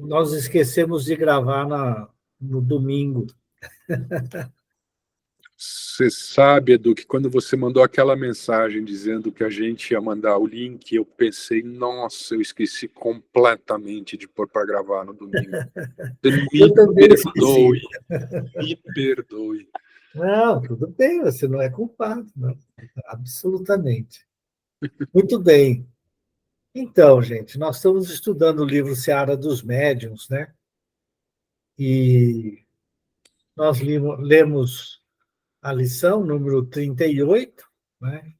nós esquecemos de gravar no domingo. Você sabe, Edu, que quando você mandou aquela mensagem dizendo que a gente ia mandar o link, eu pensei, nossa, eu esqueci completamente de pôr para gravar no domingo. Você Eu me também esqueci. perdoe, me perdoe. Não, tudo bem, você não é culpado, não. Absolutamente. Muito bem. Então, gente, nós estamos estudando o livro Seara dos Médiuns, né? E nós lemos a lição número 38, né?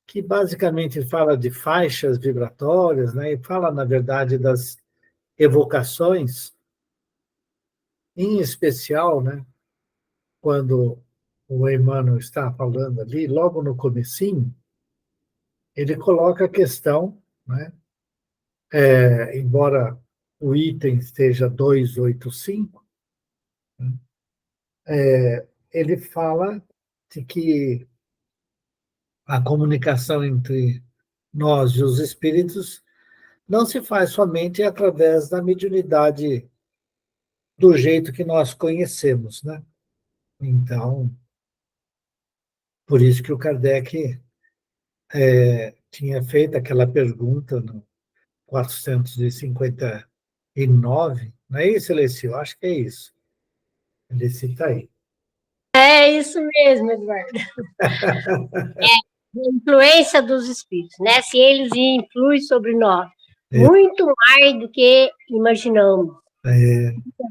Que basicamente fala de faixas vibratórias, né? E fala, na verdade, das evocações, em especial, né? Quando o Emmanuel está falando ali, logo no comecinho, ele coloca a questão, né? Embora o item esteja 285, ele fala de que a comunicação entre nós e os espíritos não se faz somente através da mediunidade do jeito que nós conhecemos, né? Então, por isso que o Kardec tinha feito aquela pergunta no 459, não é isso, Alessio? Acho que é isso. Ele cita aí. É isso mesmo, Eduardo. A influência dos espíritos, né? Se eles influem sobre nós, muito mais do que imaginamos. Às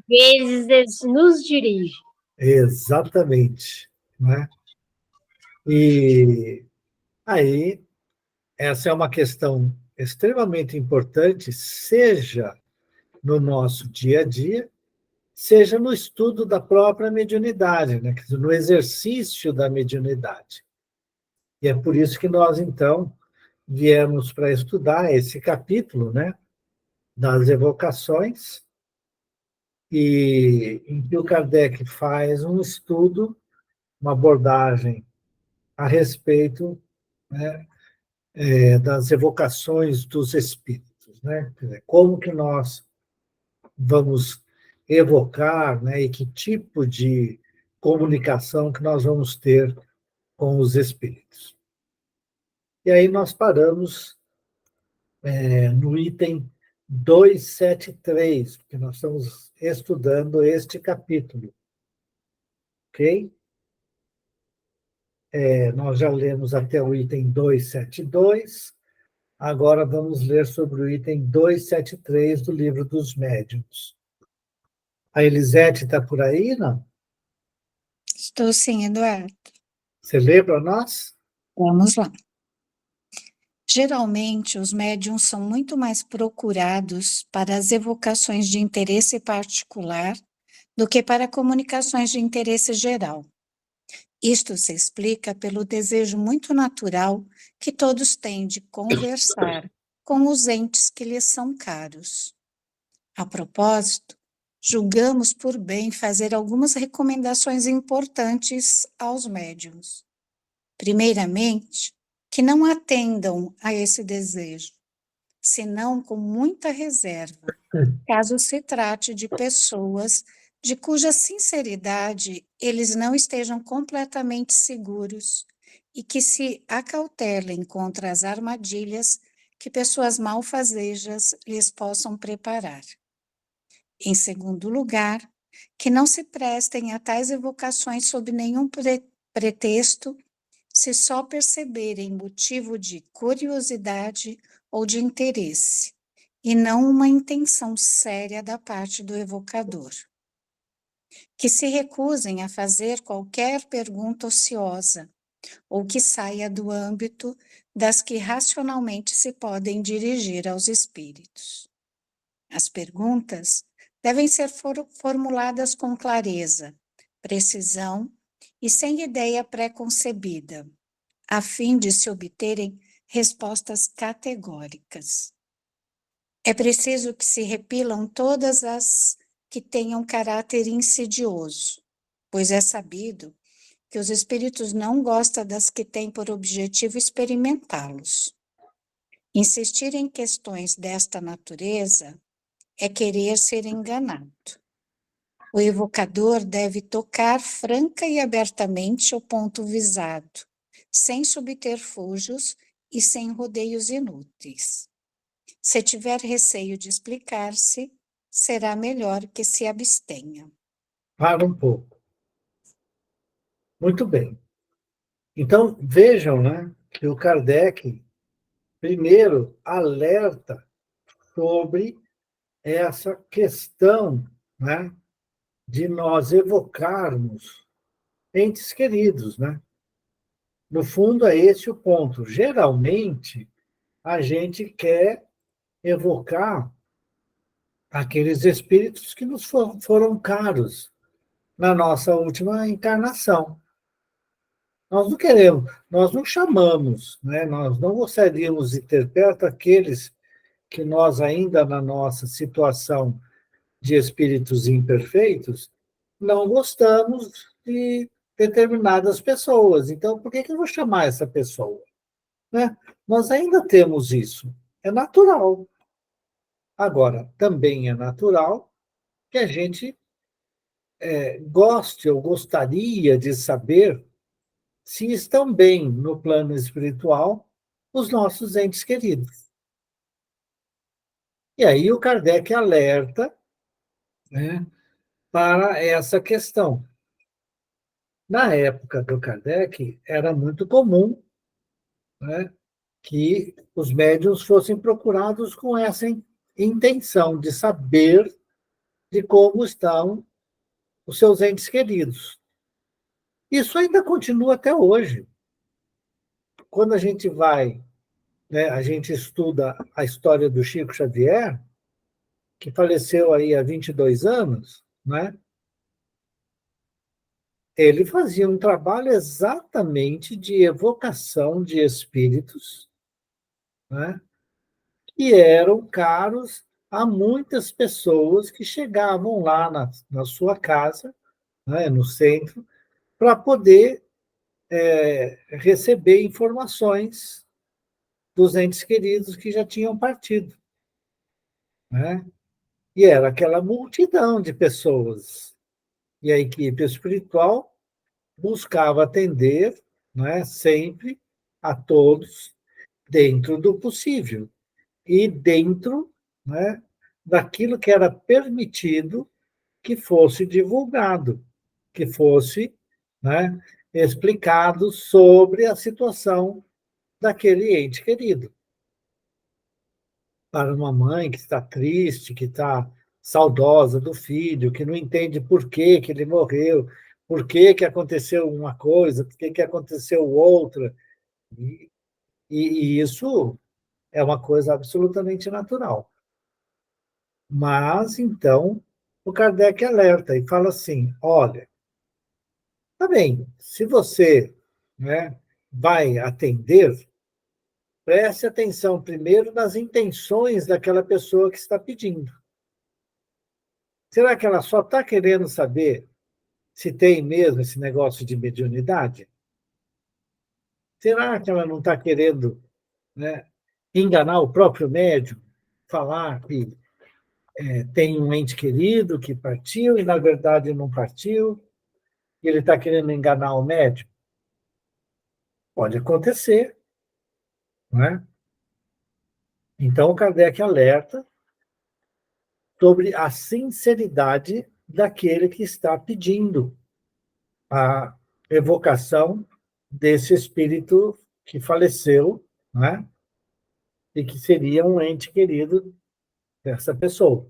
vezes eles nos dirigem. Exatamente. Né? E aí, essa é uma questão extremamente importante, seja no nosso dia a dia, seja no estudo da própria mediunidade, né? Quer dizer, no exercício da mediunidade. E é por isso que nós, então, viemos para estudar esse capítulo, né? Das evocações, e em que o Kardec faz um estudo, uma abordagem a respeito, né, das evocações dos espíritos, né? Quer dizer, como que nós vamos evocar, né, e que tipo de comunicação que nós vamos ter com os espíritos. E aí nós paramos no item 273, porque nós estamos estudando este capítulo, ok? Nós já lemos até o item 272, agora vamos ler sobre o item 273 do Livro dos Médiuns. A Elisete está por aí, não? Estou sim, Eduardo. Você lê para nós? Vamos lá. Geralmente, os médiuns são muito mais procurados para as evocações de interesse particular do que para comunicações de interesse geral. Isto se explica pelo desejo muito natural que todos têm de conversar com os entes que lhes são caros. A propósito, julgamos por bem fazer algumas recomendações importantes aos médiuns. Primeiramente, que não atendam a esse desejo, senão com muita reserva, caso se trate de pessoas de cuja sinceridade eles não estejam completamente seguros e que se acautelem contra as armadilhas que pessoas malfazejas lhes possam preparar. Em segundo lugar, que não se prestem a tais evocações sob nenhum pretexto, se só perceberem motivo de curiosidade ou de interesse, e não uma intenção séria da parte do evocador. Que se recusem a fazer qualquer pergunta ociosa, ou que saia do âmbito das que racionalmente se podem dirigir aos espíritos. As perguntas devem ser formuladas com clareza, precisão e sem ideia pré-concebida, a fim de se obterem respostas categóricas. É preciso que se repilam todas as que tenham caráter insidioso, pois é sabido que os espíritos não gostam das que têm por objetivo experimentá-los. Insistir em questões desta natureza é querer ser enganado. O evocador deve tocar franca e abertamente o ponto visado, sem subterfúgios e sem rodeios inúteis. Se tiver receio de explicar-se, será melhor que se abstenha. Para um pouco. Muito bem. Então, vejam, né, que o Kardec, primeiro, alerta sobre essa questão, né, de nós evocarmos entes queridos, né? No fundo, é esse o ponto. Geralmente, a gente quer evocar aqueles espíritos que nos foram caros na nossa última encarnação. Nós não queremos, nós não chamamos, né? Nós não gostaríamos de ter perto aqueles que nós ainda na nossa situação de espíritos imperfeitos não gostamos de determinadas pessoas. Então, por que eu vou chamar essa pessoa? Né? Nós ainda temos isso. É natural. Agora, também é natural que a gente goste ou gostaria de saber se estão bem no plano espiritual os nossos entes queridos. E aí o Kardec alerta, né, para essa questão. Na época do Kardec, era muito comum, né, que os médiuns fossem procurados com essa intenção de saber de como estão os seus entes queridos. Isso ainda continua até hoje. Quando a gente vai, né, a gente estuda a história do Chico Xavier, que faleceu aí há 22 anos, né? Ele fazia um trabalho exatamente de evocação de espíritos, né, que eram caros a muitas pessoas que chegavam lá na sua casa, né, no centro, para poder receber informações dos entes queridos que já tinham partido. Né? E era aquela multidão de pessoas. E a equipe espiritual buscava atender, né, sempre a todos dentro do possível e dentro, né, daquilo que era permitido que fosse divulgado, que fosse, né, explicado sobre a situação daquele ente querido. Para uma mãe que está triste, que está saudosa do filho, que não entende por que ele morreu, por que aconteceu uma coisa, por que aconteceu outra. E isso é uma coisa absolutamente natural. Mas, então, o Kardec alerta e fala assim, olha, tá bem, se você, né, vai atender, preste atenção primeiro nas intenções daquela pessoa que está pedindo. Será que ela só está querendo saber se tem mesmo esse negócio de mediunidade? Será que ela não está querendo, né, enganar o próprio médium, falar que tem um ente querido que partiu e, na verdade, não partiu, e ele está querendo enganar o médium? Pode acontecer, não é? Então, o Kardec alerta sobre a sinceridade daquele que está pedindo a evocação desse espírito que faleceu, né? E que seria um ente querido dessa pessoa.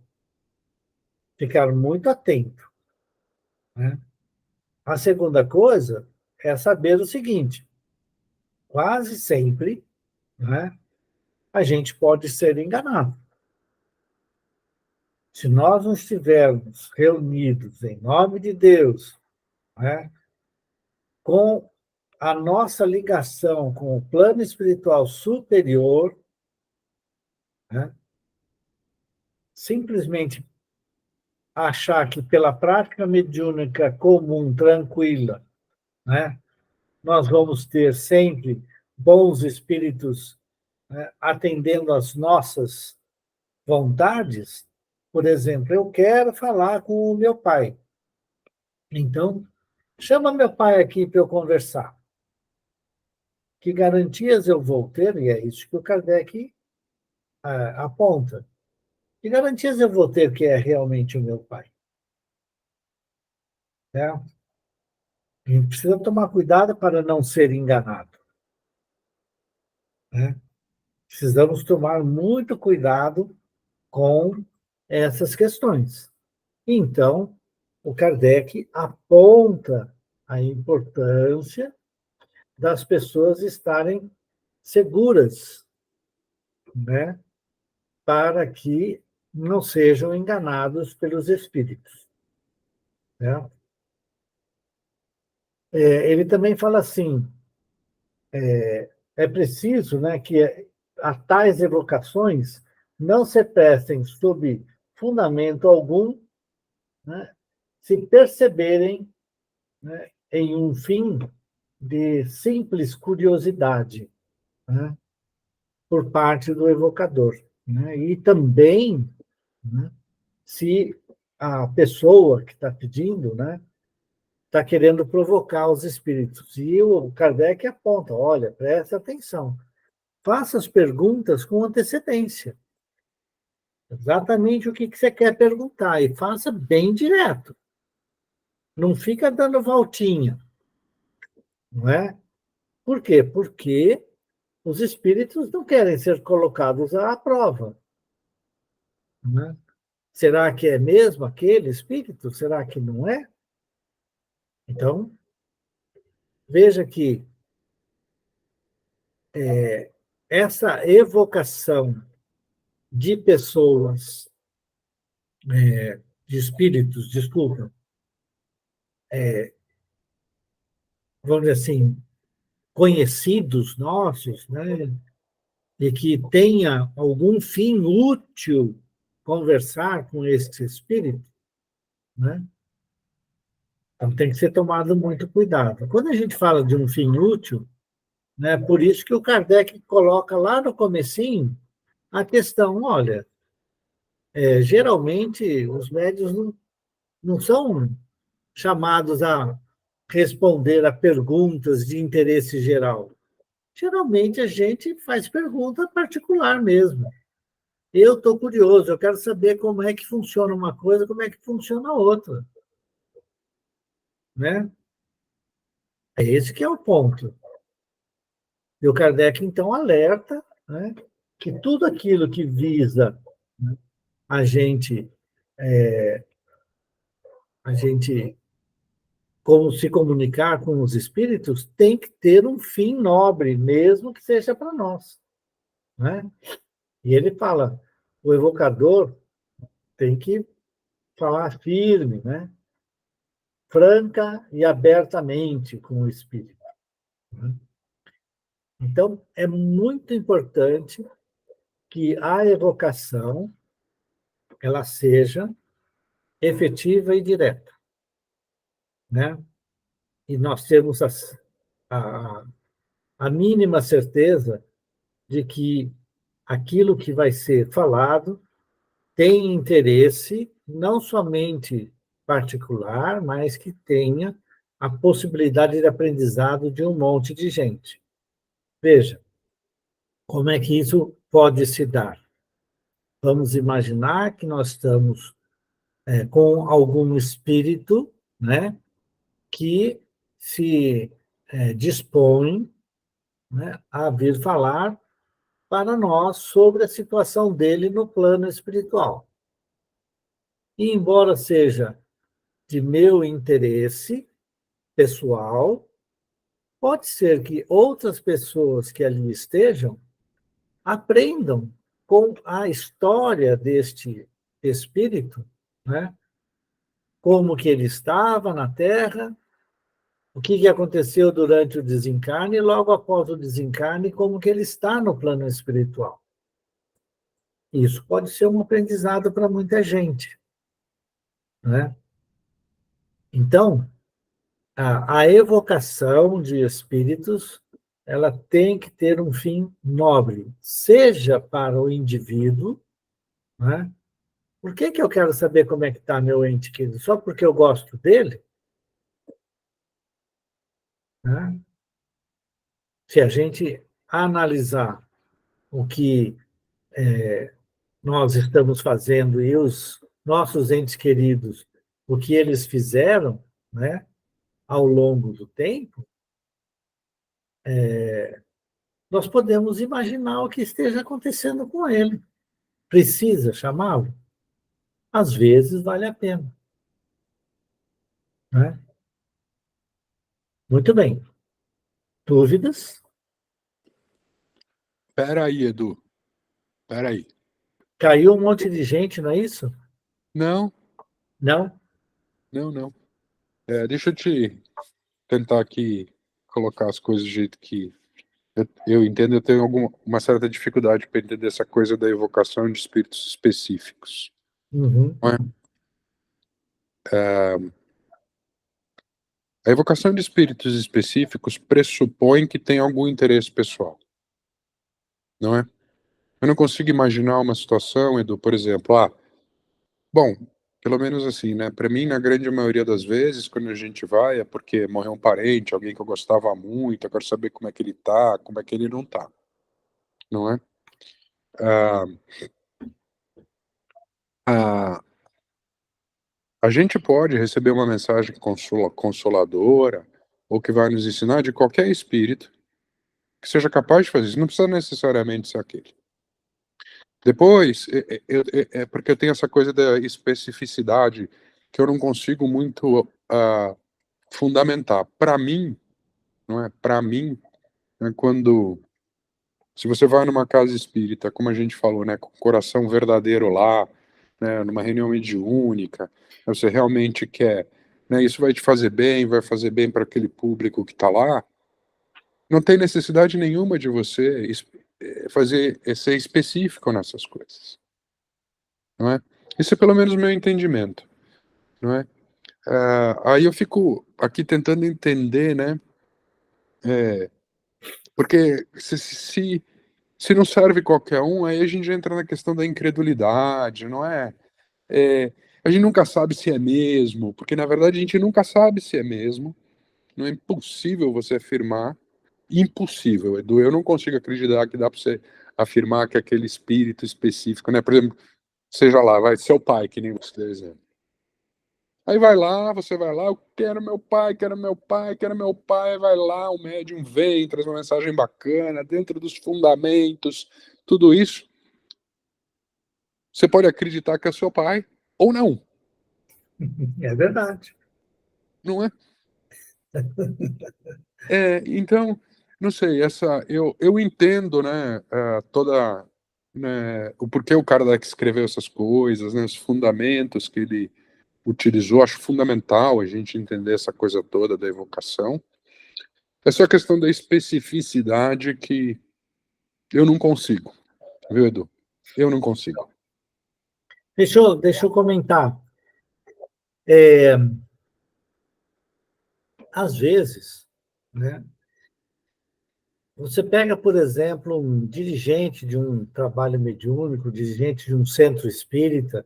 Ficar muito atento. Né? A segunda coisa é saber o seguinte: quase sempre, né, a gente pode ser enganado. Se nós não estivermos reunidos em nome de Deus, né, com a nossa ligação com o plano espiritual superior, né, simplesmente achar que pela prática mediúnica comum, tranquila, né, nós vamos ter sempre bons espíritos, né, atendendo às nossas vontades, Por exemplo, eu quero falar com o meu pai. Então, chama meu pai aqui para eu conversar. Que garantias eu vou ter? E é isso que o Kardec aponta. Que garantias eu vou ter que é realmente o meu pai? Né? A gente precisa tomar cuidado para não ser enganado. Né? Precisamos tomar muito cuidado com essas questões. Então, o Kardec aponta a importância das pessoas estarem seguras, né, para que não sejam enganados pelos espíritos. Né? Ele também fala assim, é preciso, né, que a tais evocações não se prestem sob fundamento algum, né, se perceberem, né, em um fim de simples curiosidade, né, por parte do evocador. Né? E também, né, se a pessoa que está pedindo, né, está querendo provocar os espíritos. E o Kardec aponta, olha, presta atenção, faça as perguntas com antecedência. Exatamente o que você quer perguntar, e faça bem direto. Não fica dando voltinha, não é? Por quê? Porque os espíritos não querem ser colocados à prova. Né? Será que é mesmo aquele espírito? Será que não é? Então, veja que essa evocação de pessoas, de espíritos, desculpa, vamos dizer assim, conhecidos nossos, né, e que tenha algum fim útil conversar com esse espírito, né? Então tem que ser tomado muito cuidado. Quando a gente fala de um fim útil, né, por isso que o Kardec coloca lá no comecinho a questão, olha, geralmente os médiuns não são chamados a responder a perguntas de interesse geral. Geralmente a gente faz pergunta particular mesmo. Eu estou curioso, eu quero saber como é que funciona uma coisa, como é que funciona a outra. Né? É esse que é o ponto. E o Kardec, então, alerta, né, que tudo aquilo que visa, né, a gente, a gente como se comunicar com os espíritos, tem que ter um fim nobre, mesmo que seja para nós. Né? E ele fala, o evocador tem que falar firme, né? Franca e abertamente com o espírito. Né? Então, é muito importante que a evocação ela seja efetiva e direta. Né? E nós temos a, a mínima certeza de que aquilo que vai ser falado tem interesse não somente particular, mas que tenha a possibilidade de aprendizado de um monte de gente. Veja, como é que isso pode se dar? Vamos imaginar que nós estamos com algum espírito, né, que se dispõe, né, a vir falar para nós sobre a situação dele no plano espiritual. E, embora seja de meu interesse pessoal, pode ser que outras pessoas que ali estejam aprendam com a história deste espírito, né? Como que ele estava na Terra, o que aconteceu durante o desencarne e logo após o desencarne, como que ele está no plano espiritual. Isso pode ser um aprendizado para muita gente. Né? Então, a evocação de espíritos ela tem que ter um fim nobre, seja para o indivíduo, né, Por que eu quero saber como é que está meu ente querido? Só porque eu gosto dele? Né? Se a gente analisar o que nós estamos fazendo e os nossos entes queridos, o que eles fizeram, né, ao longo do tempo, nós podemos imaginar o que esteja acontecendo com ele. Precisa chamá-lo? Às vezes vale a pena. Né? Muito bem. Dúvidas? Espera aí, Edu. Espera aí. Caiu um monte de gente, não é isso? Não, Não? não. Deixa eu te tentar aqui colocar as coisas do jeito que eu entendo. Eu tenho uma certa dificuldade para entender essa coisa da evocação de espíritos específicos. Uhum. Não é? A evocação de espíritos específicos pressupõe que tem algum interesse pessoal, não é? Eu não consigo imaginar uma situação, Edu, por exemplo, bom, pelo menos assim, né? Para mim, na grande maioria das vezes, quando a gente vai, é porque morreu um parente, alguém que eu gostava muito, eu quero saber como é que ele tá, como é que ele não tá, não é? Ah, ah, a gente pode receber uma mensagem consoladora ou que vai nos ensinar de qualquer espírito que seja capaz de fazer isso. Não precisa necessariamente ser aquele. Depois, é porque eu tenho essa coisa da especificidade que eu não consigo muito fundamentar. Para mim, não é? Para mim, quando se você vai numa casa espírita, como a gente falou, né, com o coração verdadeiro lá, né, numa reunião mediúnica, você realmente quer, né, isso vai te fazer bem, vai fazer bem para aquele público que está lá. Não tem necessidade nenhuma de você ser específico nessas coisas, não é? Isso é pelo menos o meu entendimento, não é? Aí eu fico aqui tentando entender, né? Porque se não serve qualquer um, aí a gente entra na questão da incredulidade, não é? A gente nunca sabe se é mesmo, porque na verdade a gente nunca sabe se é mesmo. Não é impossível você afirmar. Impossível, Edu. Eu não consigo acreditar que dá para você afirmar que aquele espírito específico, né? Por exemplo, seja lá, vai seu pai, que nem você deu exemplo. Aí você vai lá, eu quero meu pai, quero meu pai, quero meu pai, vai lá, o médium vem, traz uma mensagem bacana, dentro dos fundamentos, tudo isso. Você pode acreditar que é seu pai ou não. É verdade. Não é? Então, não sei, eu entendo, né, toda, né, o porquê o cara que escreveu essas coisas, né, os fundamentos que ele utilizou, acho fundamental a gente entender essa coisa toda da evocação. É só a questão da especificidade que eu não consigo, viu, Edu? Eu não consigo. Deixa eu comentar. Às vezes, né, você pega, por exemplo, um dirigente de um trabalho mediúnico, dirigente de um centro espírita,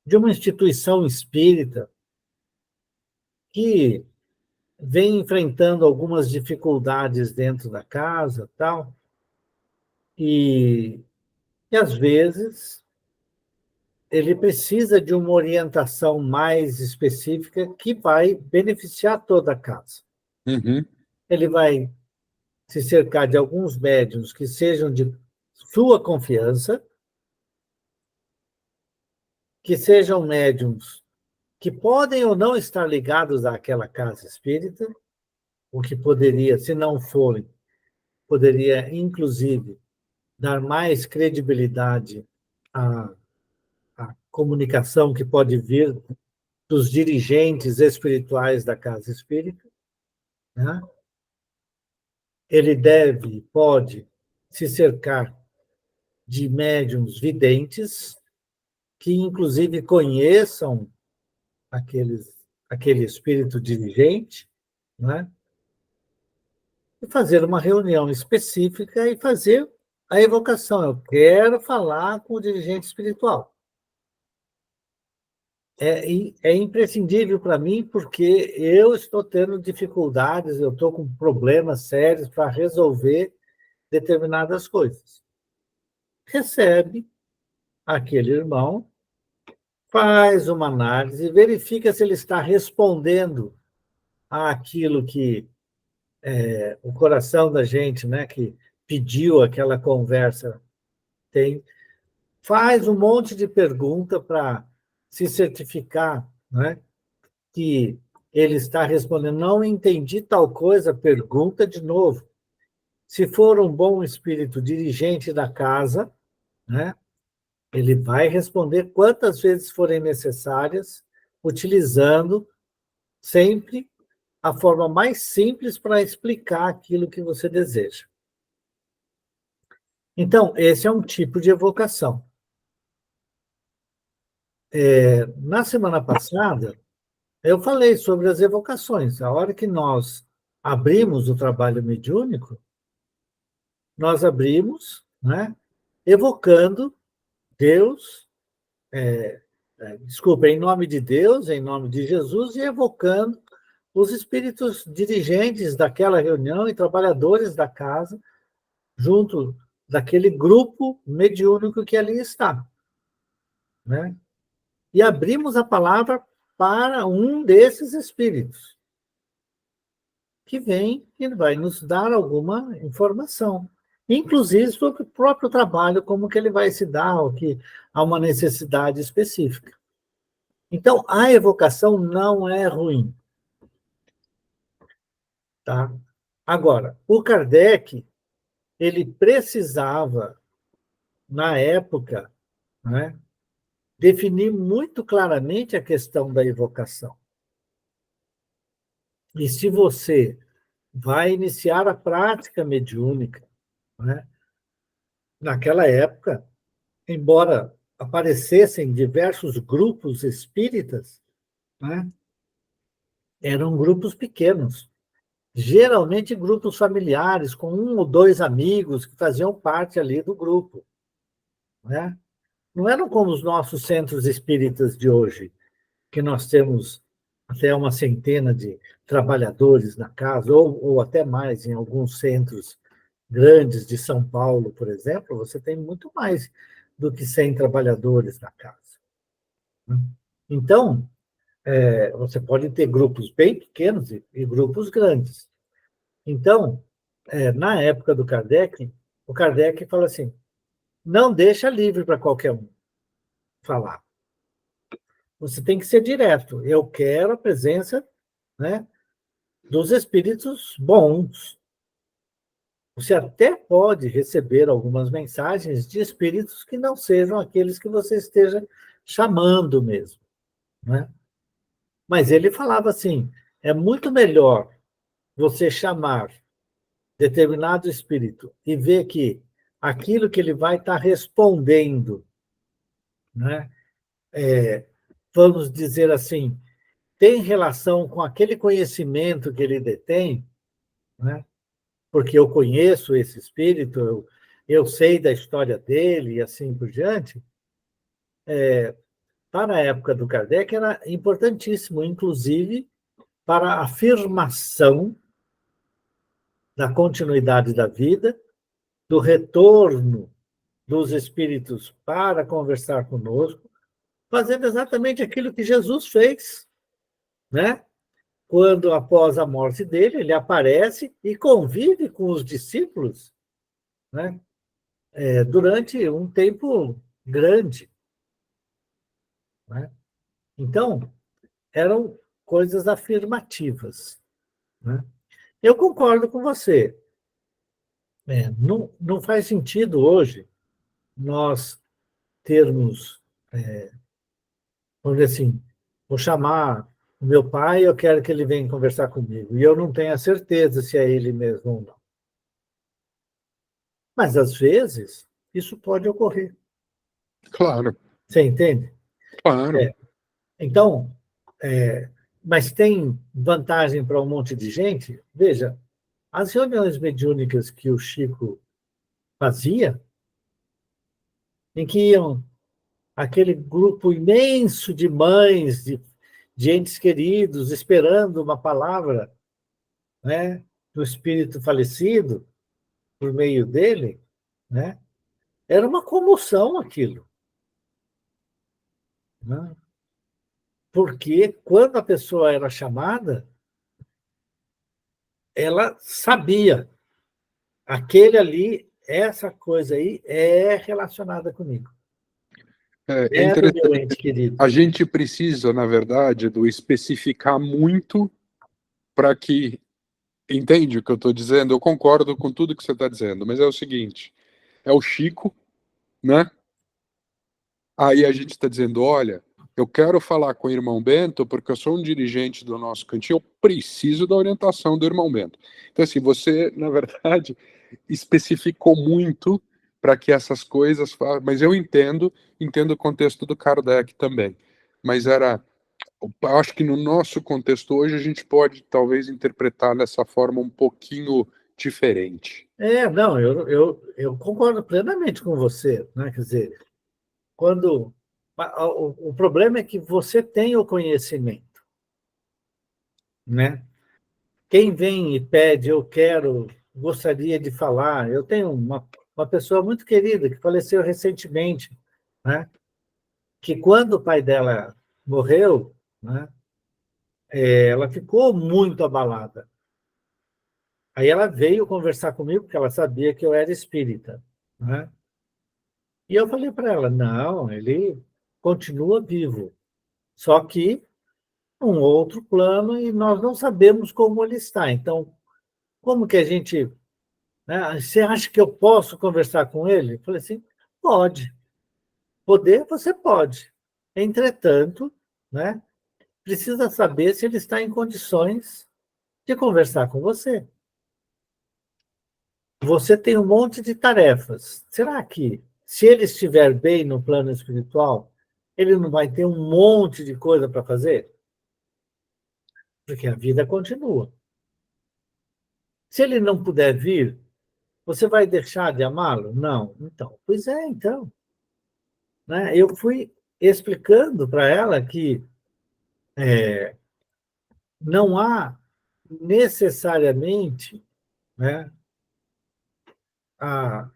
de uma instituição espírita, que vem enfrentando algumas dificuldades dentro da casa, tal, e, e às vezes ele precisa de uma orientação mais específica que vai beneficiar toda a casa. Uhum. Ele vai se cercar de alguns médiuns que sejam de sua confiança, que sejam médiuns que podem ou não estar ligados àquela casa espírita, o que poderia, se não forem, poderia, inclusive, dar mais credibilidade à comunicação que pode vir dos dirigentes espirituais da casa espírita. Né? Ele pode se cercar de médiuns videntes, que inclusive conheçam aquele espírito dirigente, né? E fazer uma reunião específica e fazer a evocação. Eu quero falar com o dirigente espiritual. É imprescindível para mim, porque eu estou tendo dificuldades, eu estou com problemas sérios para resolver determinadas coisas. Recebe aquele irmão, faz uma análise, verifica se ele está respondendo àquilo que o coração da gente, né, que pediu aquela conversa, tem, faz um monte de pergunta para se certificar, né, que ele está respondendo. Não entendi tal coisa, pergunta de novo. Se for um bom espírito dirigente da casa, né, ele vai responder quantas vezes forem necessárias, utilizando sempre a forma mais simples para explicar aquilo que você deseja. Então, esse é um tipo de evocação. Na semana passada, eu falei sobre as evocações. A hora que nós abrimos o trabalho mediúnico, nós abrimos, né, evocando Deus, em nome de Deus, em nome de Jesus, e evocando os espíritos dirigentes daquela reunião e trabalhadores da casa, junto daquele grupo mediúnico que ali está, né? E abrimos a palavra para um desses espíritos, que vem e vai nos dar alguma informação, inclusive sobre o próprio trabalho, como que ele vai se dar, ou que há uma necessidade específica. Então, a evocação não é ruim. Tá? Agora, o Kardec, ele precisava, na época, né, definir muito claramente a questão da evocação. E se você vai iniciar a prática mediúnica, né, naquela época, embora aparecessem diversos grupos espíritas, né, eram grupos pequenos, geralmente grupos familiares, com um ou dois amigos que faziam parte ali do grupo, né? Não eram como os nossos centros espíritas de hoje, que nós temos até uma centena de trabalhadores na casa, ou até mais em alguns centros grandes de São Paulo, por exemplo, você tem muito mais do que 100 trabalhadores na casa. Então, você pode ter grupos bem pequenos e grupos grandes. Então, na época do Kardec, o Kardec fala assim, não deixa livre para qualquer um falar. Você tem que ser direto. Eu quero a presença, né, dos espíritos bons. Você até pode receber algumas mensagens de espíritos que não sejam aqueles que você esteja chamando mesmo, né? Mas ele falava assim, é muito melhor você chamar determinado espírito e ver que aquilo que ele vai estar respondendo, né, vamos dizer assim, tem relação com aquele conhecimento que ele detém, né? Porque eu conheço esse espírito, eu sei da história dele e assim por diante. Para a época do Kardec era importantíssimo, inclusive para a afirmação da continuidade da vida, do retorno dos espíritos para conversar conosco, fazendo exatamente aquilo que Jesus fez, né? Quando, após a morte dele, ele aparece e convive com os discípulos, né, durante um tempo grande, né? Então, eram coisas afirmativas, né? Eu concordo com você. Não faz sentido hoje nós termos, vamos dizer assim, vou chamar o meu pai, eu quero que ele venha conversar comigo, e eu não tenho a certeza se é ele mesmo ou não. Mas, às vezes, isso pode ocorrer. Claro. Você entende? Claro. Então, mas tem vantagem para um monte de gente? Veja, as reuniões mediúnicas que o Chico fazia, em que iam aquele grupo imenso de mães, de entes queridos, esperando uma palavra, né, do espírito falecido, por meio dele, né? Era uma comoção aquilo, né? Porque quando a pessoa era chamada, ela sabia, aquele ali, essa coisa aí é relacionada comigo. É É do meu interessante. ente querido. A gente precisa, na verdade, do especificar muito para que... Entende o que eu estou dizendo? Eu concordo com tudo que você está dizendo, mas é o seguinte, é o Chico, né? Aí a gente está dizendo, olha, eu quero falar com o irmão Bento porque eu sou um dirigente do nosso cantinho, eu preciso da orientação do irmão Bento. Então, assim, você, na verdade, especificou muito para que essas coisas... Mas eu entendo o contexto do Kardec também. Mas eu acho que no nosso contexto hoje a gente pode talvez interpretar dessa forma um pouquinho diferente. Não, eu concordo plenamente com você, né? Quer dizer, quando o problema é que você tem o conhecimento, né? Quem vem e pede, eu quero, gostaria de falar, eu tenho uma pessoa muito querida que faleceu recentemente, né? Que quando o pai dela morreu, né? Ela ficou muito abalada. Aí ela veio conversar comigo, porque ela sabia que eu era espírita, né? E eu falei para ela, não, ele continua vivo, só que um outro plano e nós não sabemos como ele está. Então, como que a gente... né? Você acha que eu posso conversar com ele? Eu falei assim, pode. Poder, você pode. Entretanto, né, precisa saber se ele está em condições de conversar com você. Você tem um monte de tarefas. Será que, se ele estiver bem no plano espiritual, ele não vai ter um monte de coisa para fazer? Porque a vida continua. Se ele não puder vir, você vai deixar de amá-lo? Não. Então, pois é, então. Né? Eu fui explicando para ela que não há necessariamente, né, a,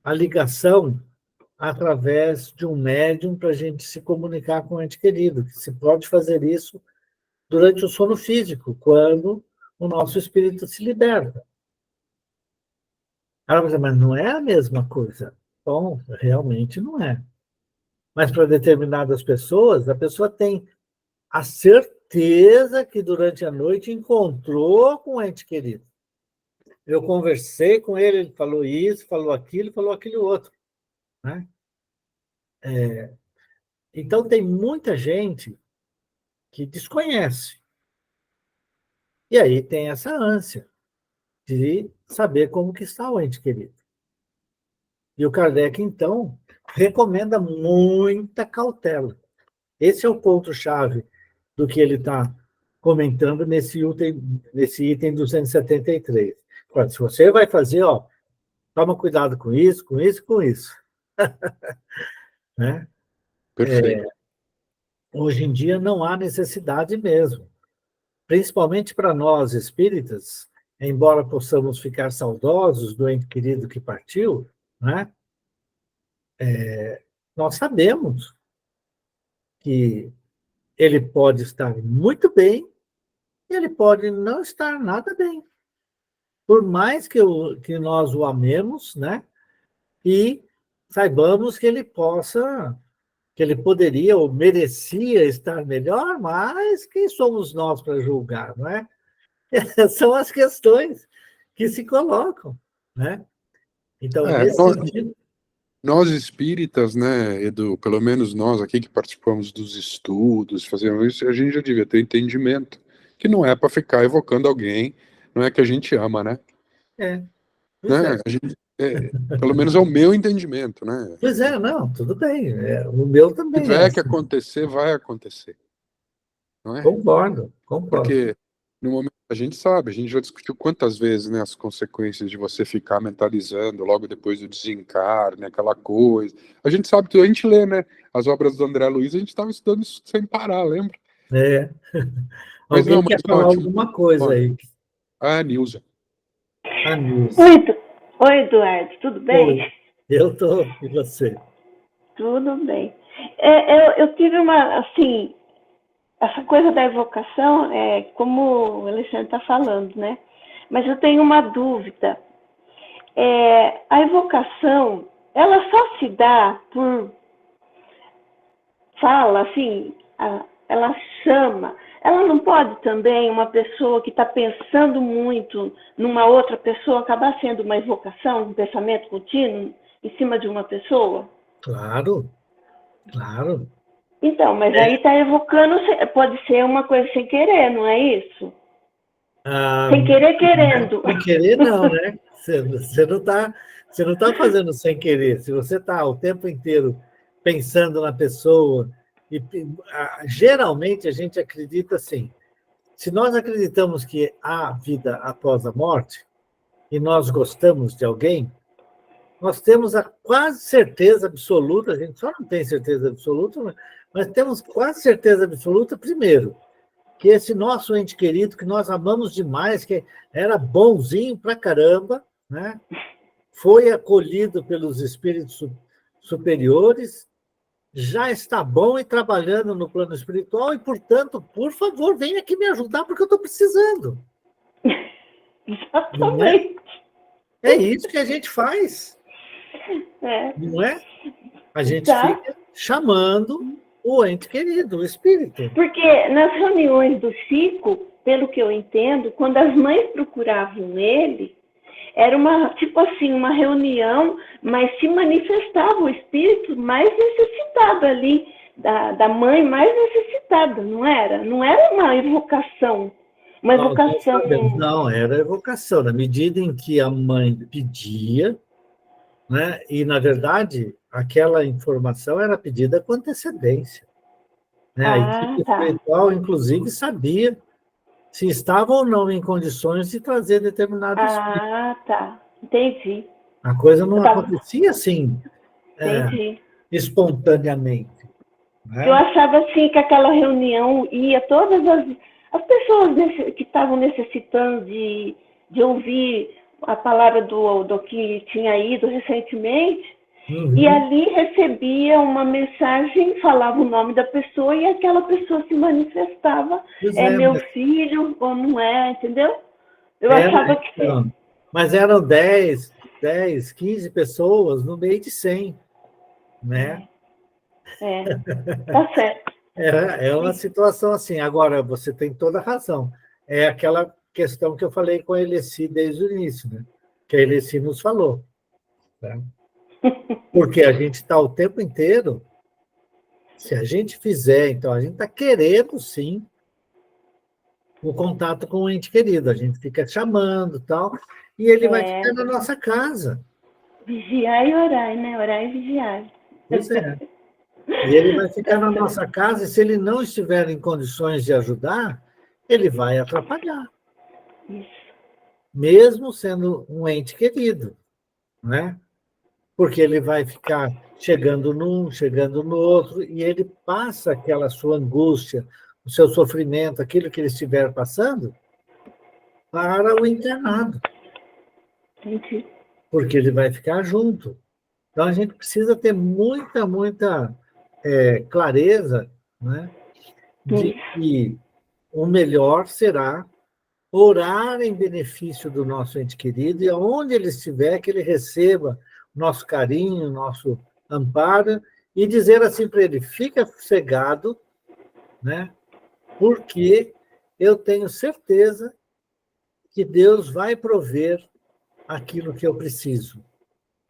a ligação através de um médium para a gente se comunicar com o ente querido, que se pode fazer isso durante o sono físico, quando o nosso espírito se liberta. Ela vai dizer, mas não é a mesma coisa. Bom, realmente não é. Mas para determinadas pessoas, a pessoa tem a certeza que durante a noite encontrou com o ente querido. Eu conversei com ele, ele falou isso, falou aquilo outro. Né? Então, tem muita gente que desconhece. E aí tem essa ânsia de saber como que está o ente querido. E o Kardec, então, recomenda muita cautela. Esse é o ponto-chave do que ele está comentando nesse item 273. Se você vai fazer, toma cuidado com isso, com isso, com isso. Né? Perfeito. Hoje em dia não há necessidade mesmo. Principalmente para nós espíritas, embora possamos ficar saudosos do ente querido que partiu, né? Nós sabemos que ele pode estar muito bem e ele pode não estar nada bem. Por mais que nós o amemos, né? E saibamos que ele poderia ou merecia estar melhor, mas quem somos nós para julgar, não é? São as questões que se colocam, né? Então, nesse sentido... Nós espíritas, né, Edu, pelo menos nós aqui que participamos dos estudos, fazemos isso, a gente já devia ter entendimento, que não é para ficar evocando alguém, não é que a gente ama, né? Pois Né? é. A gente, pelo menos é o meu entendimento, né? Pois é, não, tudo bem. O meu Se também é tiver que assim. acontecer, vai acontecer. Não é? Concordo. Porque No momento, a gente sabe, a gente já discutiu quantas vezes, né, as consequências de você ficar mentalizando logo depois do desencarne, aquela coisa. A gente sabe, a gente lê, né, as obras do André Luiz, a gente estava estudando isso sem parar, lembra? É. Mas não, Alguém mas quer falar ótimo. alguma coisa aí? Ah, Nilza. A Nilza. Oi, Eduardo, tudo bem? Oi, eu tô. E você? Tudo bem. Eu tive assim, essa coisa da evocação, como o Alexandre está falando, né? Mas eu tenho uma dúvida. A evocação, ela só se dá por fala, assim, ela chama. Ela não pode também, uma pessoa que está pensando muito numa outra pessoa, acabar sendo uma evocação, um pensamento contínuo em cima de uma pessoa? Claro, claro. Então, mas aí está evocando, pode ser uma coisa sem querer, não é isso? Sem querer, querendo. Sem querer, não, né? Você não tá fazendo sem querer. Se você está o tempo inteiro pensando na pessoa, geralmente a gente acredita assim. Se nós acreditamos que há vida após a morte e nós gostamos de alguém, nós temos a quase certeza absoluta, a gente só não tem certeza absoluta, mas temos quase certeza absoluta, primeiro, que esse nosso ente querido, que nós amamos demais, que era bonzinho pra caramba, né? Foi acolhido pelos espíritos superiores, já está bom e trabalhando no plano espiritual, e, portanto, por favor, venha aqui me ajudar, porque eu estou precisando. Exatamente. É isso que a gente faz. É. Não é? A gente fica chamando o ente querido, o espírito. Porque nas reuniões do Chico, pelo que eu entendo, quando as mães procuravam ele, era uma reunião, mas se manifestava o espírito mais necessitado ali, da mãe mais necessitada, não era? Não era uma evocação. Uma evocação. Não, era evocação. Na medida em que a mãe pedia, né? E, na verdade, aquela informação era pedida com antecedência. Né? A equipe espiritual, inclusive, sabia se estava ou não em condições de trazer determinado espírito. Tá. Entendi. A coisa não acontecia assim, espontaneamente. Né? Eu achava assim que aquela reunião ia todas as pessoas que estavam necessitando de ouvir a palavra do que tinha ido recentemente, e ali recebia uma mensagem, falava o nome da pessoa e aquela pessoa se manifestava, meu filho ou não é, entendeu? Eu achava que... Mas eram 10, 15 pessoas no meio de 100, né? Tá certo. É uma situação assim. Agora, você tem toda a razão. É aquela questão que eu falei com a Eleci desde o início, né? Que a Eleci nos falou. Né? Porque a gente está o tempo inteiro, se a gente fizer, então, a gente está querendo, sim, o contato com o ente querido. A gente fica chamando e tal, e ele vai ficar na nossa casa. Vigiar e orar, né? Orar e vigiar. Pois é. E ele vai ficar na nossa casa, e se ele não estiver em condições de ajudar, ele vai atrapalhar. Isso. Mesmo sendo um ente querido, né? Porque ele vai ficar chegando num, chegando no outro, e ele passa aquela sua angústia, o seu sofrimento, aquilo que ele estiver passando, para o internado. Entendi. Porque ele vai ficar junto. Então, a gente precisa ter muita clareza, né, de que o melhor será orar em benefício do nosso ente querido, e aonde ele estiver, que ele receba nosso carinho, nosso amparo, e dizer assim para ele: fica sossegado, né, porque eu tenho certeza que Deus vai prover aquilo que eu preciso,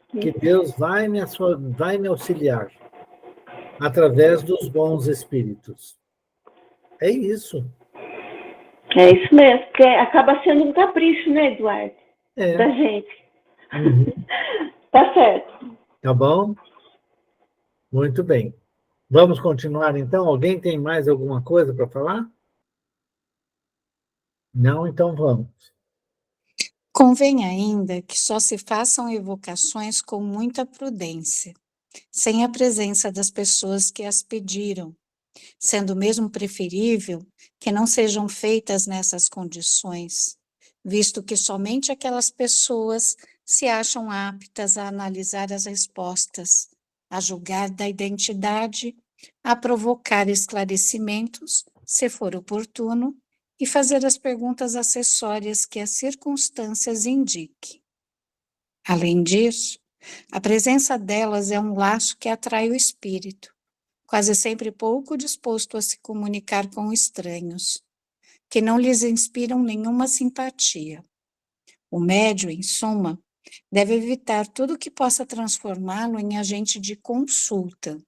que Deus vai me auxiliar através dos bons espíritos. É isso. É isso mesmo, porque acaba sendo um capricho, né, Eduardo? Da gente. Tá certo. Tá bom? Muito bem. Vamos continuar, então? Alguém tem mais alguma coisa para falar? Não, então vamos. Convém ainda que só se façam evocações com muita prudência, sem a presença das pessoas que as pediram, sendo mesmo preferível que não sejam feitas nessas condições, visto que somente aquelas pessoas se acham aptas a analisar as respostas, a julgar da identidade, a provocar esclarecimentos, se for oportuno, e fazer as perguntas acessórias que as circunstâncias indiquem. Além disso, a presença delas é um laço que atrai o espírito, quase sempre pouco disposto a se comunicar com estranhos, que não lhes inspiram nenhuma simpatia. O médium, em suma, deve evitar tudo que possa transformá-lo em agente de consulta,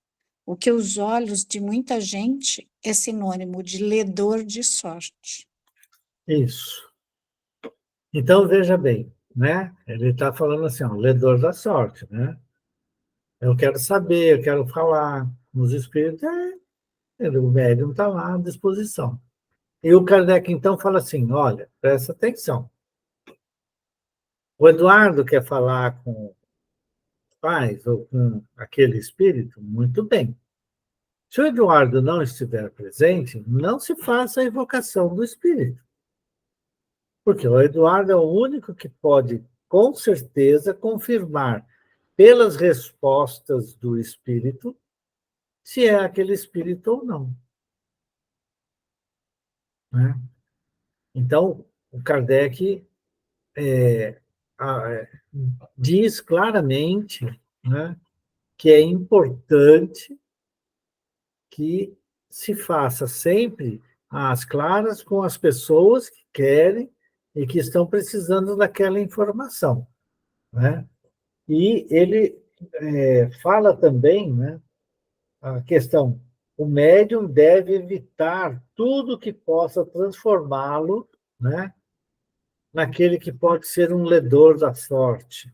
o que aos olhos de muita gente é sinônimo de ledor de sorte. Isso. Então, veja bem, né? Ele está falando assim, ó, ledor da sorte, né? Eu quero saber, eu quero falar. Nos espíritos, o médium está lá à disposição. E o Kardec, então, fala assim, olha, presta atenção. O Eduardo quer falar com os pais ou com aquele espírito? Muito bem. Se o Eduardo não estiver presente, não se faça a invocação do espírito. Porque o Eduardo é o único que pode, com certeza, confirmar pelas respostas do espírito se é aquele espírito ou não. Né? Então, o Kardec diz claramente, né, que é importante que se faça sempre às claras com as pessoas que querem e que estão precisando daquela informação. Né? E ele fala também, né, a questão, o médium deve evitar tudo que possa transformá-lo, né, naquele que pode ser um ledor da sorte,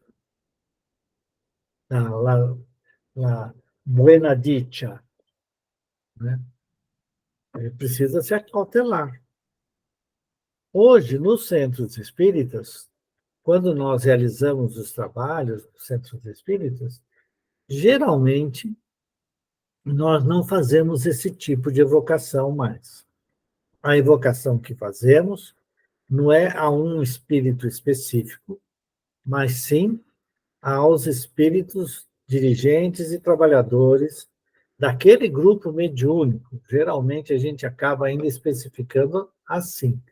la buena dicha. Né? Ele precisa se acautelar. Hoje, nos centros espíritas, quando nós realizamos os trabalhos dos centros espíritas, geralmente nós não fazemos esse tipo de evocação mais. A evocação que fazemos não é a um espírito específico, mas sim aos espíritos dirigentes e trabalhadores daquele grupo mediúnico. Geralmente a gente acaba ainda especificando assim,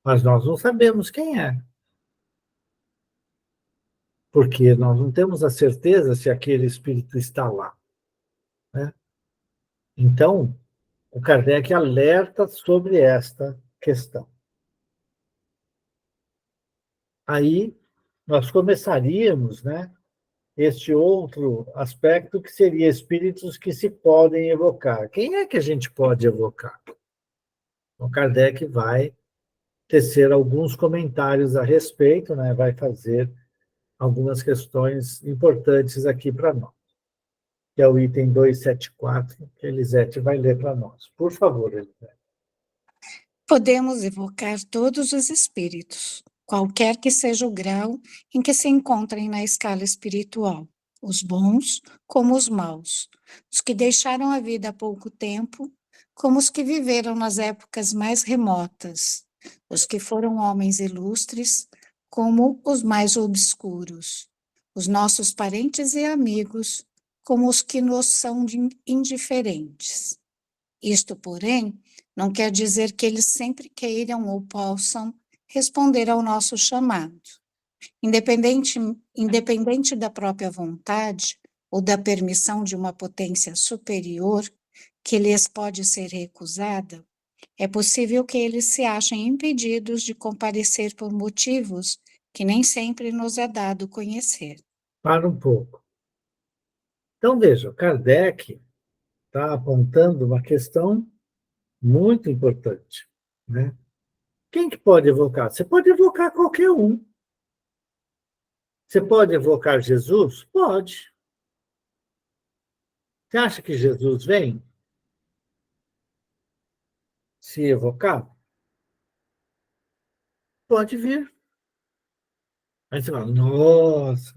mas nós não sabemos quem é, porque nós não temos a certeza se aquele espírito está lá. Né? Então, o Kardec alerta sobre esta questão. Aí nós começaríamos, né, este outro aspecto que seria espíritos que se podem evocar. Quem é que a gente pode evocar? O Kardec vai tecer alguns comentários a respeito, né, vai fazer algumas questões importantes aqui para nós, que é o item 274, que a Elisete vai ler para nós. Por favor, Elisete. Podemos evocar todos os espíritos, qualquer que seja o grau em que se encontrem na escala espiritual, os bons como os maus, os que deixaram a vida há pouco tempo, como os que viveram nas épocas mais remotas, os que foram homens ilustres, como os mais obscuros, os nossos parentes e amigos, como os que nos são indiferentes. Isto, porém, não quer dizer que eles sempre queiram ou possam responder ao nosso chamado. Independente da própria vontade ou da permissão de uma potência superior que lhes pode ser recusada, é possível que eles se achem impedidos de comparecer por motivos que nem sempre nos é dado conhecer. Para um pouco. Então, veja, Kardec está apontando uma questão muito importante. Né? Quem que pode evocar? Você pode evocar qualquer um. Você pode evocar Jesus? Pode. Você acha que Jesus vem se evocar? Pode vir. Aí você fala, nossa,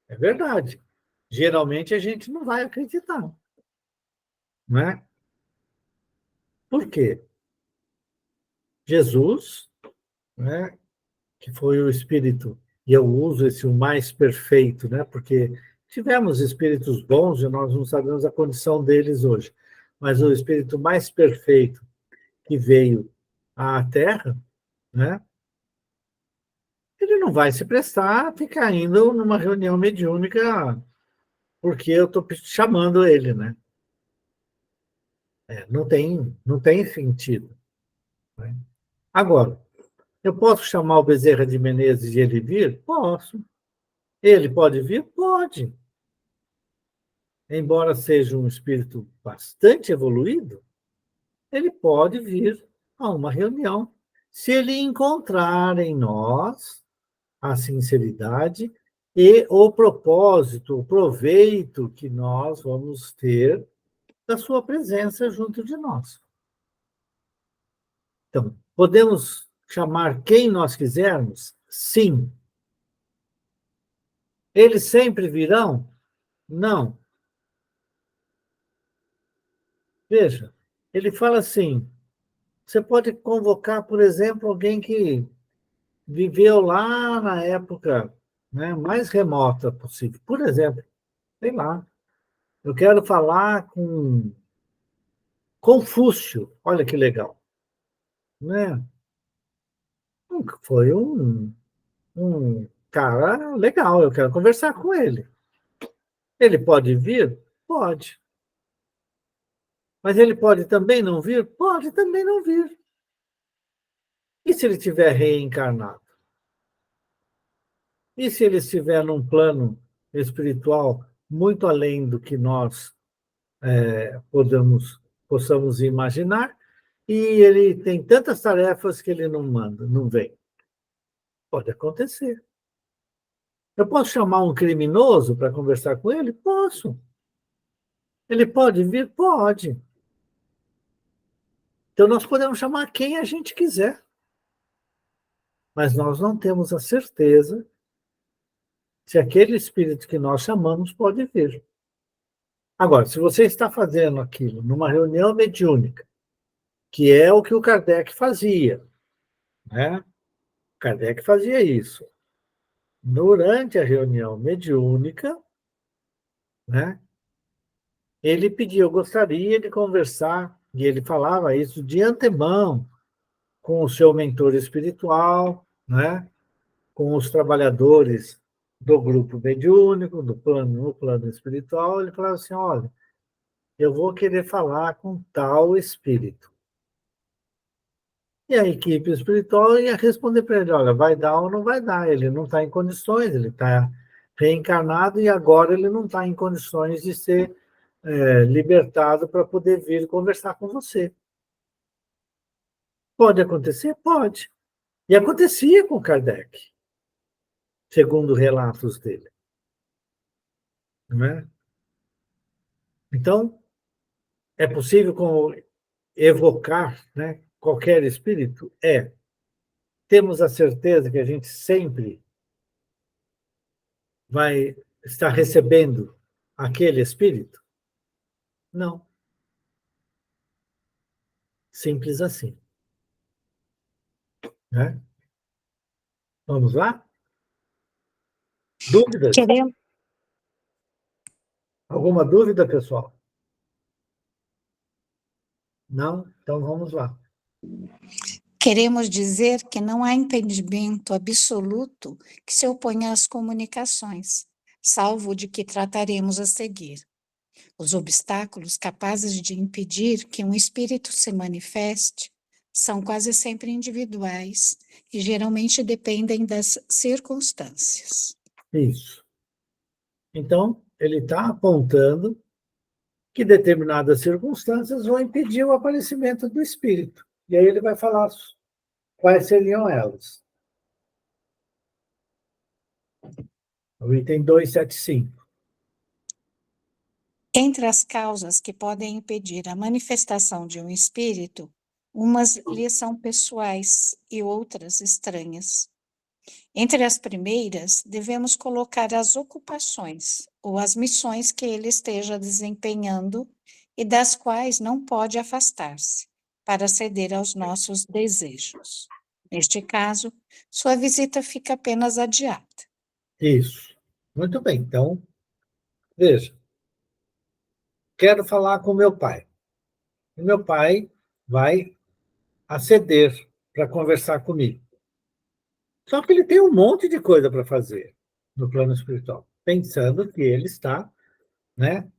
é verdade. Geralmente a gente não vai acreditar. Não é? Por quê? Jesus, né, que foi o Espírito, e eu uso esse o mais perfeito, né, porque tivemos espíritos bons e nós não sabemos a condição deles hoje, mas o Espírito mais perfeito que veio à Terra, né, ele não vai se prestar a ficar indo numa reunião mediúnica porque eu estou chamando ele, né? Não tem sentido. Né? Agora, eu posso chamar o Bezerra de Menezes e ele vir? Posso. Ele pode vir? Pode. Embora seja um espírito bastante evoluído, ele pode vir a uma reunião. Se ele encontrar em nós a sinceridade e o propósito, o proveito que nós vamos ter da sua presença junto de nós. Então, podemos chamar quem nós quisermos? Sim. Eles sempre virão? Não. Veja, ele fala assim: você pode convocar, por exemplo, alguém que viveu lá na época, né, mais remota possível. Por exemplo, sei lá, eu quero falar com Confúcio, olha que legal. Né? Foi um cara legal, eu quero conversar com ele. Ele pode vir? Pode. Mas ele pode também não vir? Pode também não vir. E se ele estiver reencarnado? E se ele estiver num plano espiritual muito além do que nós possamos imaginar, e ele tem tantas tarefas que ele não manda, não vem? Pode acontecer. Eu posso chamar um criminoso para conversar com ele? Posso. Ele pode vir? Pode. Então, nós podemos chamar quem a gente quiser. Mas nós não temos a certeza se aquele espírito que nós chamamos pode vir. Agora, se você está fazendo aquilo numa reunião mediúnica, que é o que o Kardec fazia, né? Kardec fazia isso. Durante a reunião mediúnica, né? Ele pedia, eu gostaria de conversar, e ele falava isso de antemão com o seu mentor espiritual, né? Com os trabalhadores do grupo mediúnico, no plano espiritual, ele falava assim, olha, eu vou querer falar com tal espírito. E a equipe espiritual ia responder para ele, olha, vai dar ou não vai dar, ele não está em condições, ele está reencarnado e agora ele não está em condições de ser libertado para poder vir conversar com você. Pode acontecer? Pode. E acontecia com Kardec, segundo relatos dele. Não é? Então, é possível evocar, né, qualquer espírito? É. Temos a certeza que a gente sempre vai estar recebendo aquele espírito? Não. Simples assim. Né? Vamos lá? Dúvidas? Queremos, Alguma dúvida, pessoal? Não? Então vamos lá. queremos dizer que não há impedimento absoluto que se oponha às comunicações, salvo o de que trataremos a seguir. Os obstáculos capazes de impedir que um espírito se manifeste são quase sempre individuais e geralmente dependem das circunstâncias. Isso. Então, ele está apontando que determinadas circunstâncias vão impedir o aparecimento do espírito. E aí ele vai falar quais seriam elas. O item 275. Entre as causas que podem impedir a manifestação de um espírito, umas lhes são pessoais e outras estranhas. Entre as primeiras, devemos colocar as ocupações ou as missões que ele esteja desempenhando e das quais não pode afastar-se, para ceder aos nossos desejos. Neste caso, sua visita fica apenas adiada. Isso. Muito bem. Então, veja. Quero falar com meu pai. E meu pai vai aceder para conversar comigo. Só que ele tem um monte de coisa para fazer no plano espiritual, pensando que ele está, né,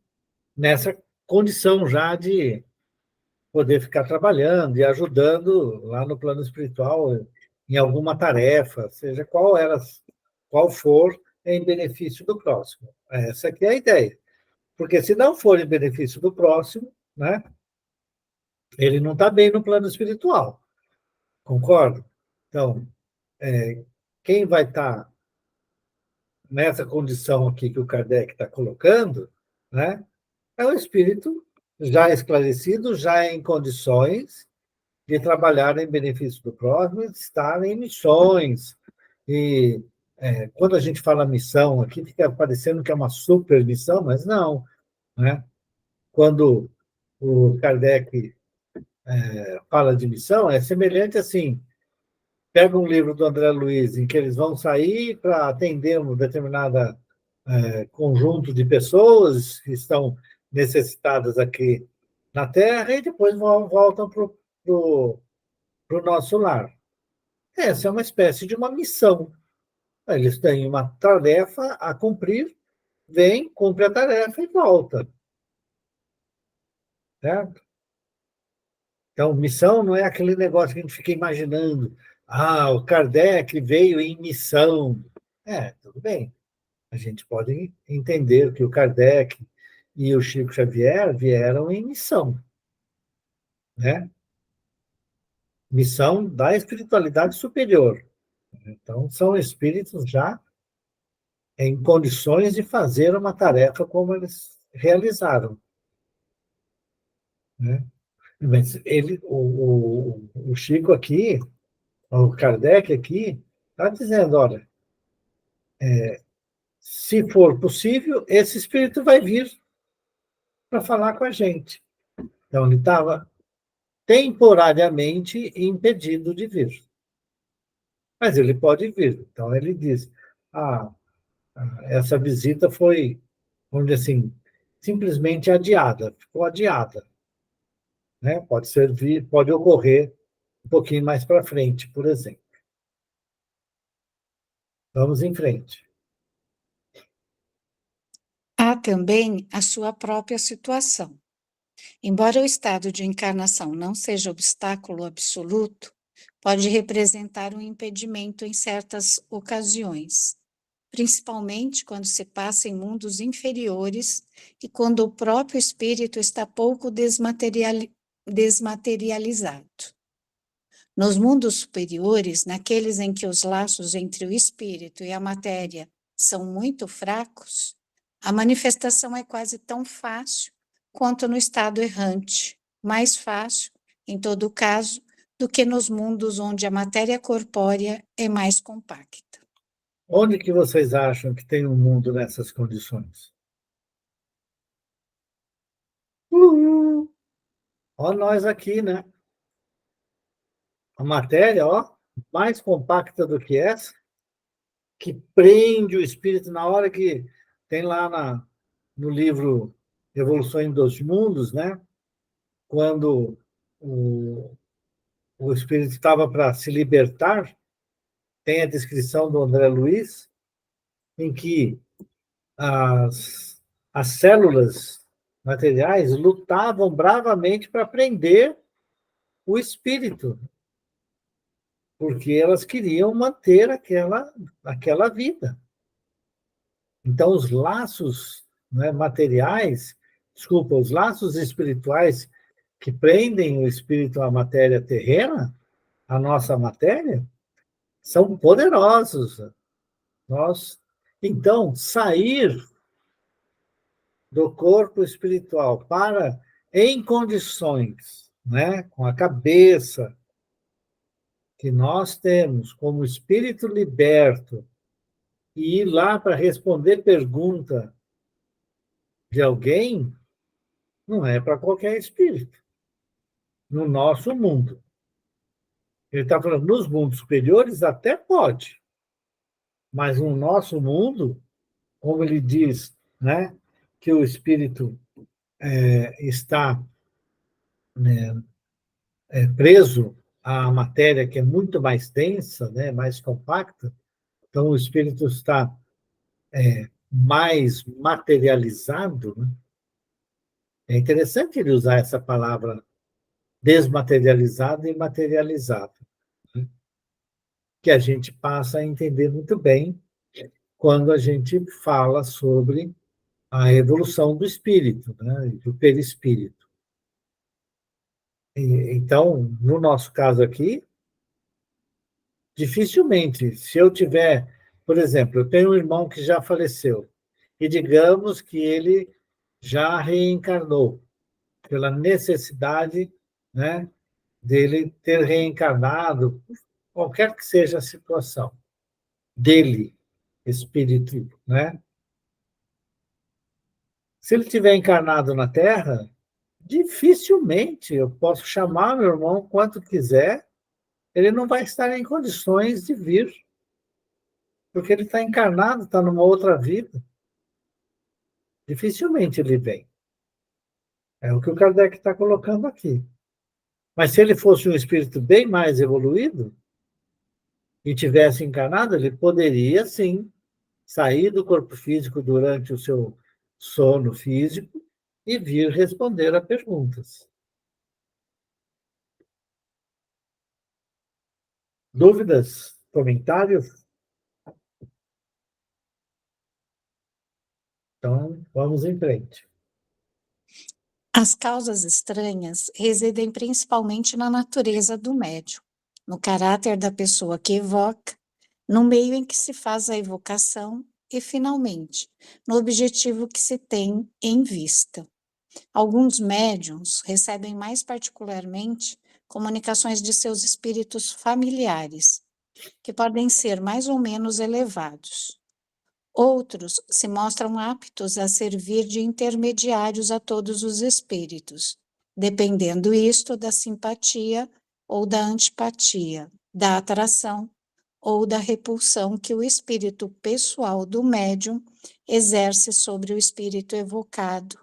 nessa condição já de poder ficar trabalhando e ajudando lá no plano espiritual em alguma tarefa, seja qual for, em benefício do próximo. Essa aqui é a ideia. Porque se não for em benefício do próximo, né, ele não está bem no plano espiritual. Concordo? Então, quem vai estar nessa condição aqui que o Kardec está colocando, né, é o espírito já esclarecido, já em condições de trabalhar em benefício do próximo, de estar em missões. E quando a gente fala missão aqui, fica parecendo que é uma super missão, mas não, né? Quando o Kardec fala de missão, é semelhante assim, pega um livro do André Luiz, em que eles vão sair para atender um determinado conjunto de pessoas que estão necessitadas aqui na Terra e depois voltam para o nosso lar. Essa é uma espécie de uma missão. Eles têm uma tarefa a cumprir, vem, cumpre a tarefa e volta. Certo? Então, missão não é aquele negócio que a gente fica imaginando. Ah, o Kardec veio em missão. Tudo bem. A gente pode entender que o Kardec e o Chico Xavier vieram em missão, né? Missão da espiritualidade superior. Então, são espíritos já em condições de fazer uma tarefa como eles realizaram, né? Mas o Chico aqui, o Kardec aqui, está dizendo, olha, se for possível, esse espírito vai vir para falar com a gente. Então, ele estava temporariamente impedido de vir. Mas ele pode vir. Então, ele diz, essa visita foi, vamos dizer assim, simplesmente adiada, ficou adiada. Né? Pode ocorrer um pouquinho mais para frente, por exemplo. Vamos em frente. Há também a sua própria situação. Embora o estado de encarnação não seja obstáculo absoluto, pode representar um impedimento em certas ocasiões, principalmente quando se passa em mundos inferiores e quando o próprio espírito está pouco desmaterializado. Nos mundos superiores, naqueles em que os laços entre o espírito e a matéria são muito fracos, a manifestação é quase tão fácil quanto no estado errante, mais fácil, em todo caso, do que nos mundos onde a matéria corpórea é mais compacta. Onde que vocês acham que tem um mundo nessas condições? Ó nós aqui, né? A matéria, ó, mais compacta do que essa, que prende o espírito na hora que tem lá no livro Evolução dos Mundos, né? Quando o espírito estava para se libertar, tem a descrição do André Luiz, em que as células materiais lutavam bravamente para prender o espírito, porque elas queriam manter aquela vida. Então, os laços, né, materiais, os laços espirituais que prendem o espírito à matéria terrena, à nossa matéria, são poderosos. Então, sair do corpo espiritual em condições né, com a cabeça que nós temos como espírito liberto e ir lá para responder pergunta de alguém, não é para qualquer espírito, no nosso mundo. Ele está falando, nos mundos superiores até pode, mas no nosso mundo, como ele diz, né, que o espírito está, né, preso à matéria que é muito mais densa, né, mais compacta, então o espírito está mais materializado, né? É interessante ele usar essa palavra desmaterializado e materializado, né? Que a gente passa a entender muito bem quando a gente fala sobre a evolução do espírito, né, do perispírito. Então, no nosso caso aqui, dificilmente, se eu tiver, por exemplo, eu tenho um irmão que já faleceu, e digamos que ele já reencarnou, pela necessidade, né, dele ter reencarnado, qualquer que seja a situação dele, espírito, né? Se ele tiver encarnado na Terra, dificilmente eu posso chamar meu irmão quanto quiser, ele não vai estar em condições de vir, porque ele está encarnado, está numa outra vida. Dificilmente ele vem. É o que o Kardec está colocando aqui. Mas se ele fosse um espírito bem mais evoluído e tivesse encarnado, ele poderia, sim, sair do corpo físico durante o seu sono físico e vir responder a perguntas. Dúvidas? Comentários? Então, vamos em frente. As causas estranhas residem principalmente na natureza do médium, no caráter da pessoa que evoca, no meio em que se faz a evocação e, finalmente, no objetivo que se tem em vista. Alguns médiuns recebem mais particularmente comunicações de seus espíritos familiares, que podem ser mais ou menos elevados. Outros se mostram aptos a servir de intermediários a todos os espíritos, dependendo isto da simpatia ou da antipatia, da atração ou da repulsão que o espírito pessoal do médium exerce sobre o espírito evocado,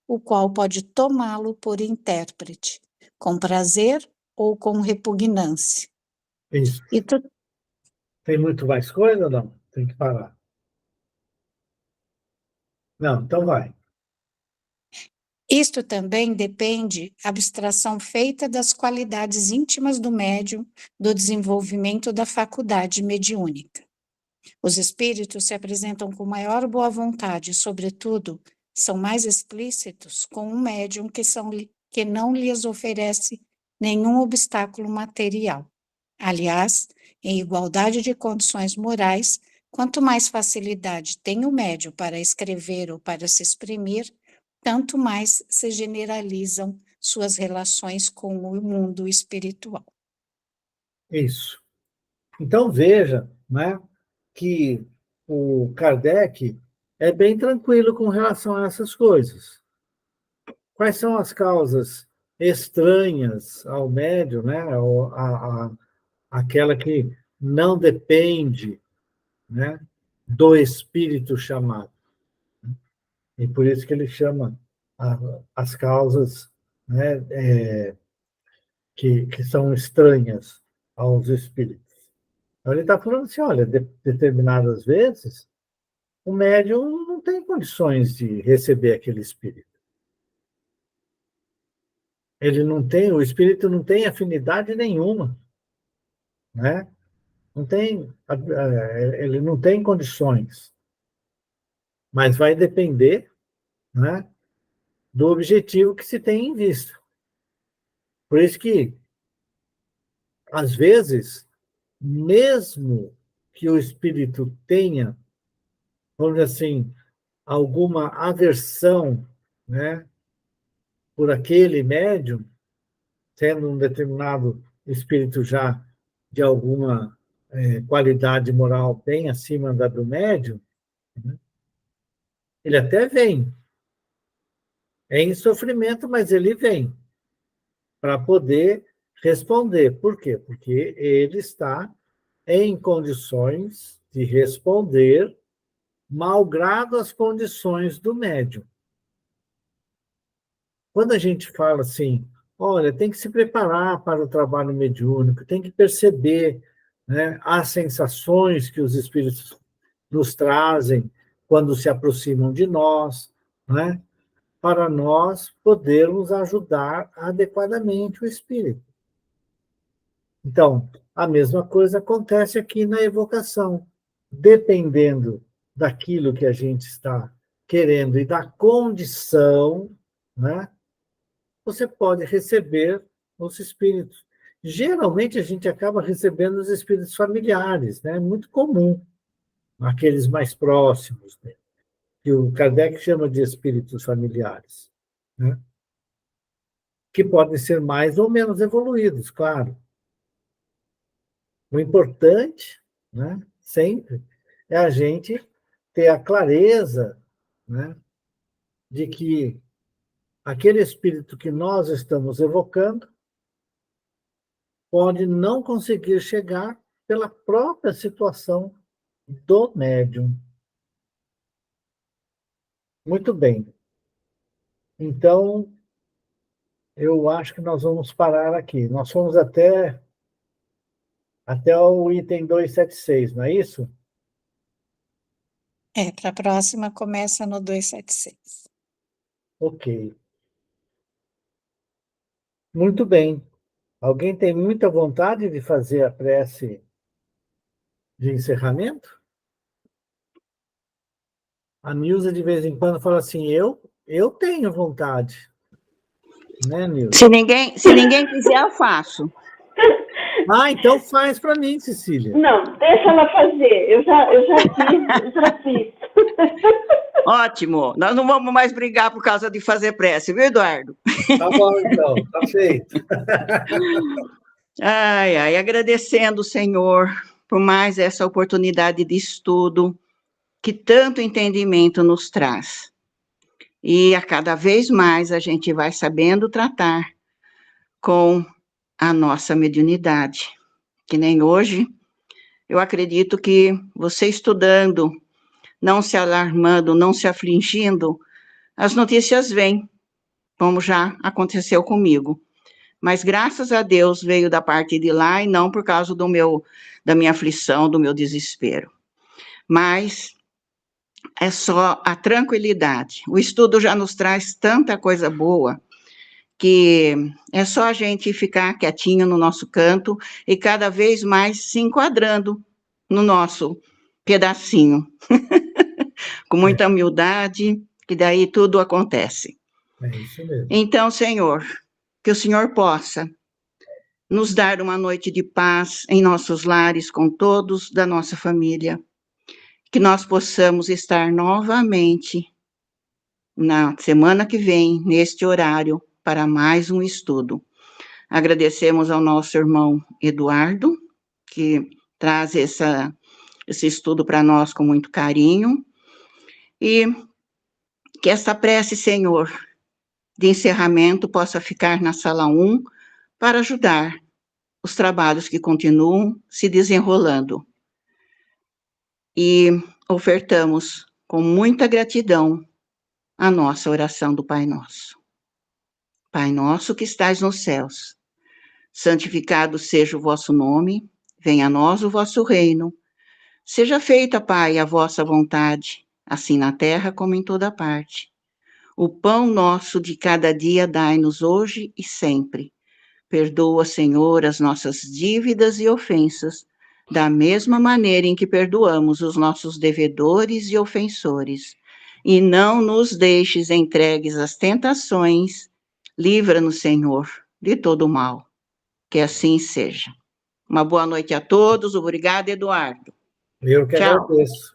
o qual pode tomá-lo por intérprete, com prazer ou com repugnância. Isso. Tem muito mais coisa ou não? Tem que parar. Não, então vai. Isto também depende da abstração feita das qualidades íntimas do médium, do desenvolvimento da faculdade mediúnica. Os espíritos se apresentam com maior boa vontade e, sobretudo, são mais explícitos com um médium que não lhes oferece nenhum obstáculo material. Aliás, em igualdade de condições morais, quanto mais facilidade tem o médium para escrever ou para se exprimir, tanto mais se generalizam suas relações com o mundo espiritual. Isso. Então, veja, né, que o Kardec é bem tranquilo com relação a essas coisas. Quais são as causas estranhas ao médium, né, aquela que não depende, né, do espírito chamado? E por isso que ele chama as causas, né, que são estranhas aos espíritos. Então, ele está falando assim, olha, determinadas vezes, o médium não tem condições de receber aquele espírito. O espírito não tem afinidade nenhuma, né? Não tem, ele não tem condições, mas vai depender, né, do objetivo que se tem em vista. Por isso que, às vezes, mesmo que o espírito tenha, vamos dizer assim, alguma aversão, né, por aquele médium, sendo um determinado espírito já de alguma qualidade moral bem acima da do médium, né? Ele até vem, é em sofrimento, mas ele vem para poder responder. Por quê? Porque ele está em condições de responder, malgrado as condições do médium. Quando a gente fala assim, olha, tem que se preparar para o trabalho mediúnico, tem que perceber, né, as sensações que os espíritos nos trazem quando se aproximam de nós, né, para nós podermos ajudar adequadamente o espírito. Então, a mesma coisa acontece aqui na evocação. Dependendo daquilo que a gente está querendo e da condição, né, você pode receber os espíritos. Geralmente, a gente acaba recebendo os espíritos familiares, né? É muito comum, aqueles mais próximos, né? Que o Kardec chama de espíritos familiares, né? Que podem ser mais ou menos evoluídos, claro. O importante, né, sempre, é a gente ter a clareza, né, de que aquele espírito que nós estamos evocando pode não conseguir chegar pela própria situação do médium. Muito bem. Então, eu acho que nós vamos parar aqui. Nós fomos até o item 276, não é isso? Para a próxima começa no 276. Ok. Muito bem. Alguém tem muita vontade de fazer a prece de encerramento? A Nilza, de vez em quando, fala assim, eu tenho vontade. Né, Nilza? Se ninguém quiser, eu faço. Ah, então faz para mim, Cecília. Não, deixa ela fazer. Eu já fiz. Ótimo. Nós não vamos mais brigar por causa de fazer prece, viu, Eduardo? Tá bom, então. Tá feito. Ai, agradecendo o Senhor por mais essa oportunidade de estudo que tanto entendimento nos traz. E a cada vez mais a gente vai sabendo tratar com a nossa mediunidade. Que nem hoje, eu acredito que você estudando, não se alarmando, não se afligindo, as notícias vêm, como já aconteceu comigo. Mas graças a Deus veio da parte de lá e não por causa da minha aflição, do meu desespero. Mas é só a tranquilidade. O estudo já nos traz tanta coisa boa que é só a gente ficar quietinho no nosso canto e cada vez mais se enquadrando no nosso pedacinho. Com muita humildade, que daí tudo acontece. É isso mesmo. Então, Senhor, que o Senhor possa nos dar uma noite de paz em nossos lares com todos da nossa família, que nós possamos estar novamente na semana que vem, neste horário, para mais um estudo. Agradecemos ao nosso irmão Eduardo, que traz esse estudo para nós com muito carinho, e que essa prece, Senhor, de encerramento possa ficar na sala 1 para ajudar os trabalhos que continuam se desenrolando. E ofertamos com muita gratidão a nossa oração do Pai Nosso. Pai nosso que estais nos céus, santificado seja o vosso nome, venha a nós o vosso reino. Seja feita, Pai, a vossa vontade, assim na terra como em toda parte. O pão nosso de cada dia dai-nos hoje e sempre. Perdoa, Senhor, as nossas dívidas e ofensas, da mesma maneira em que perdoamos os nossos devedores e ofensores. E não nos deixes entregues às tentações. Livra-nos, Senhor, de todo o mal. Que assim seja. Uma boa noite a todos. Obrigada, Eduardo. Eu que Tchau. agradeço.